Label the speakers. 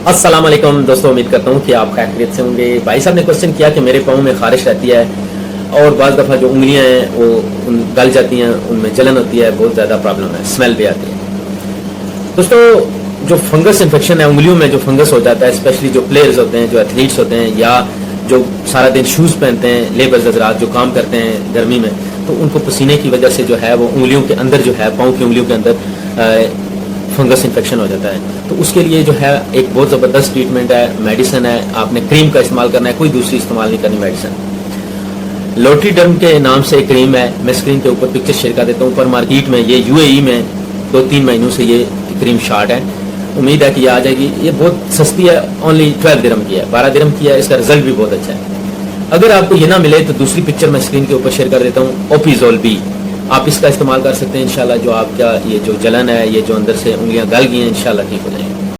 Speaker 1: अस्सलाम वालेकुम दोस्तों, उम्मीद करता हूँ कि आप खैरियत से होंगे। भाई साहब ने क्वेश्चन किया कि मेरे पाँव में खारिश रहती है और बाज़ दफ़ा जो उंगलियाँ हैं वो गल जाती हैं, उनमें जलन होती है, बहुत ज़्यादा प्रॉब्लम है, स्मेल भी आती है। दोस्तों, जो फंगस इन्फेक्शन है, उंगलियों में जो फंगस हो जाता है, स्पेशली जो प्लेयर्स होते हैं, जो एथलीट्स होते हैं या जो सारा दिन शूज़ पहनते हैं, लेबर्स हज़रात जो काम करते हैं गर्मी में, तो उनको पसीने की वजह से जो है वो उंगलियों के अंदर जो है, पाँव की उंगलियों के अंदर फंगस इन्फेक्शन हो जाता है। तो उसके लिए जो है एक बहुत ज़बरदस्त ट्रीटमेंट है, मेडिसिन है। आपने क्रीम का इस्तेमाल करना है, कोई दूसरी इस्तेमाल नहीं करनी मेडिसिन। लोटीडर्म के नाम से एक क्रीम है, मैं स्क्रीन के ऊपर पिक्चर शेयर कर देता हूँ। पर मार्केट में ये UAE में 2-3 महीनों से ये क्रीम शार्ट है, उम्मीद है कि ये आ जाएगी। ये बहुत सस्ती है, ओनली 12 दिरहम की है, 12 दिरहम की है। इसका रिजल्ट भी बहुत अच्छा है। अगर आपको ये ना मिले तो दूसरी पिक्चर मैं स्क्रीन के ऊपर शेयर कर देता हूँ, ओपिजोल बी, आप इसका इस्तेमाल कर सकते हैं। इंशाल्लाह जो आपका ये जो जलन है, ये जो अंदर से उंगलियां गल गई हैं, इंशाल्लाह ठीक हो जाएंगी।